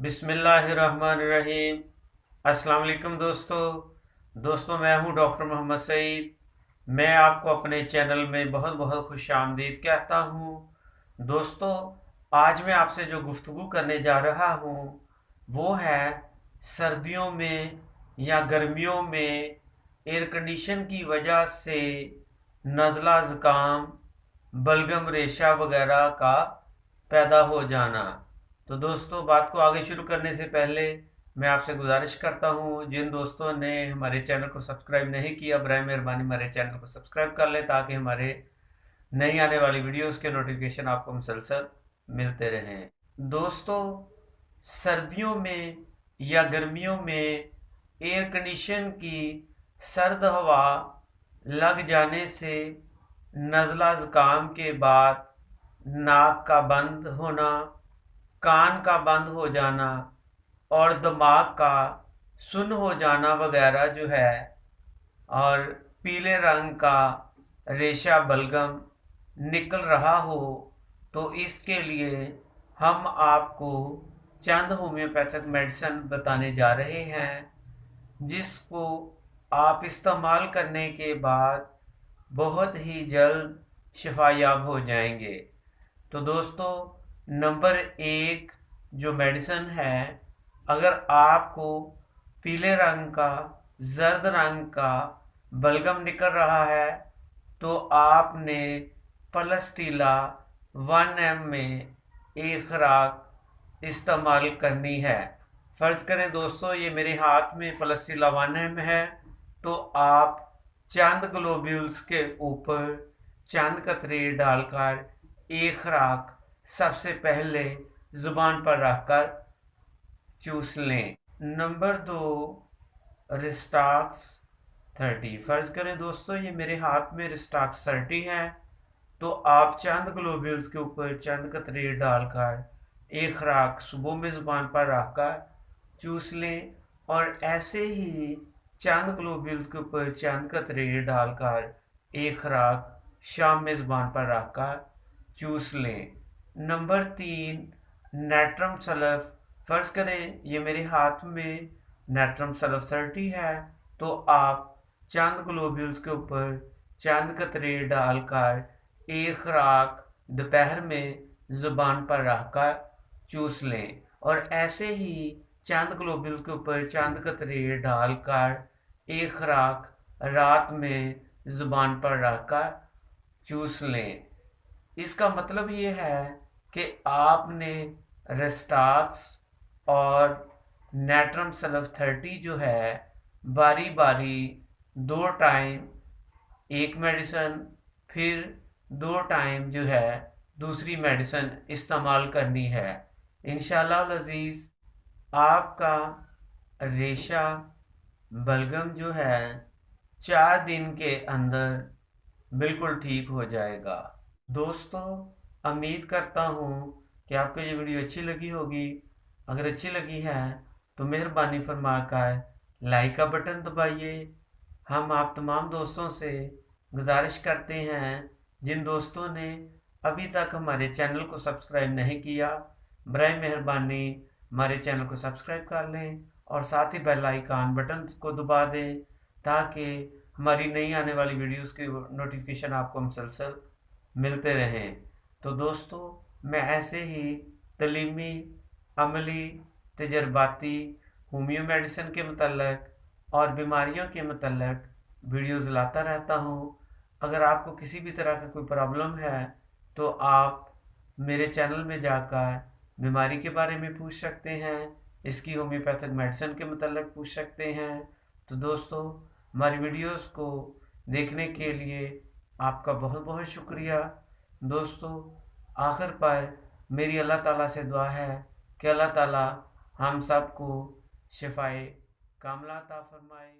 बिस्मिल्लाहिर्रहमानिर्रहीम। अस्सलाम वालेकुम दोस्तों मैं हूं डॉक्टर मोहम्मद सईद। मैं आपको अपने चैनल में बहुत बहुत खुशामदीद कहता हूं। दोस्तों, आज मैं आपसे जो गुफ्तगू करने जा रहा हूं वो है सर्दियों में या गर्मियों में एयर कंडीशन की वजह से नज़ला ज़ुकाम, बलगम रेशा वगैरह का पैदा हो जाना। तो दोस्तों, बात को आगे शुरू करने से पहले मैं आपसे गुजारिश करता हूँ, जिन दोस्तों ने हमारे चैनल को सब्सक्राइब नहीं किया, बराए मेहरबानी हमारे चैनल को सब्सक्राइब कर लें ताकि हमारे नई आने वाली वीडियोस के नोटिफिकेशन आपको मुसलसल मिलते रहें। दोस्तों, सर्दियों में या गर्मियों में एयर कंडीशन की सर्द हवा लग जाने से नज़ला ज़ुकाम के बाद नाक का बंद होना, कान का बंद हो जाना और दिमाग का सुन्न हो जाना वगैरह जो है, और पीले रंग का रेशा बलगम निकल रहा हो, तो इसके लिए हम आपको चंद होम्योपैथिक मेडिसिन बताने जा रहे हैं जिसको आप इस्तेमाल करने के बाद बहुत ही जल्द शिफायाब हो जाएंगे। तो दोस्तों, नंबर एक जो मेडिसिन है, अगर आपको पीले रंग का, जर्द रंग का बलगम निकल रहा है तो आपने पलस्टीला 1 में एक खुराक इस्तेमाल करनी है। फ़र्ज़ करें दोस्तों, ये मेरे हाथ में पलस्टीला 1 है, तो आप चंद ग्लोब्यूल्स के ऊपर चंद कतरे डालकर एक खुराक सबसे पहले ज़ुबान पर रखकर चूस लें। नंबर दो, रिस्टाक्स 30। फ़र्ज़ करें दोस्तों, ये मेरे हाथ में रिस्टाक्स 30 है, तो आप चंद ग्लोब्यूल्स के ऊपर चंद कतरे डालकर एक खुराक सुबह में ज़ुबान पर रखकर चूस लें, और ऐसे ही चंद ग्लोब्यूल्स के ऊपर चंद कतरे डालकर एक खुराक शाम में ज़ुबान पर रखकर चूस लें। नंबर तीन, नेट्रम सल्फ़। फ़र्ज़ करें ये मेरे हाथ में नेट्रम सल्फ़ 30 है, तो आप चंद ग्लोब्यूल्स के ऊपर चंद कतरे डालकर एक खुराक दोपहर में ज़ुबान पर रखकर चूस लें, और ऐसे ही चंद ग्लोब्यूल्स के ऊपर चंद कतरे डालकर एक खुराक रात में ज़ुबान पर रखकर चूस लें। इसका मतलब ये है कि आपने रेस्टाक्स और नेट्रम सल्फ़ 30 जो है, बारी बारी 2 टाइम एक मेडिसिन, फिर 2 टाइम जो है दूसरी मेडिसिन इस्तेमाल करनी है। इंशाल्लाह अज़ीज़, आपका रेशा बलगम जो है 4 दिन के अंदर बिल्कुल ठीक हो जाएगा। दोस्तों, उम्मीद करता हूँ कि आपको ये वीडियो अच्छी लगी होगी। अगर अच्छी लगी है तो मेहरबानी फरमाकर लाइक का बटन दबाइए। हम आप तमाम दोस्तों से गुजारिश करते हैं, जिन दोस्तों ने अभी तक हमारे चैनल को सब्सक्राइब नहीं किया, बराए मेहरबानी हमारे चैनल को सब्सक्राइब कर लें और साथ ही बेल आइकन बटन को दबा दें ताकि हमारी नई आने वाली वीडियोस की नोटिफिकेशन आपको मुसलसल मिलते रहें। तो दोस्तों, मैं ऐसे ही तलीमी, अमली, तजर्बाती, होम्यो मेडिसिन के मतलब और बीमारियों के मतलब वीडियोस लाता रहता हूँ। अगर आपको किसी भी तरह का कोई प्रॉब्लम है तो आप मेरे चैनल में जाकर बीमारी के बारे में पूछ सकते हैं, इसकी होम्योपैथिक मेडिसिन के मतलब पूछ सकते हैं। तो दोस्तों, हमारी वीडियोस को देखने के लिए आपका बहुत बहुत शुक्रिया। दोस्तों, आखिर पर मेरी अल्लाह ताला से दुआ है कि अल्लाह ताला हम सबको शिफाए कामला अता फरमाए।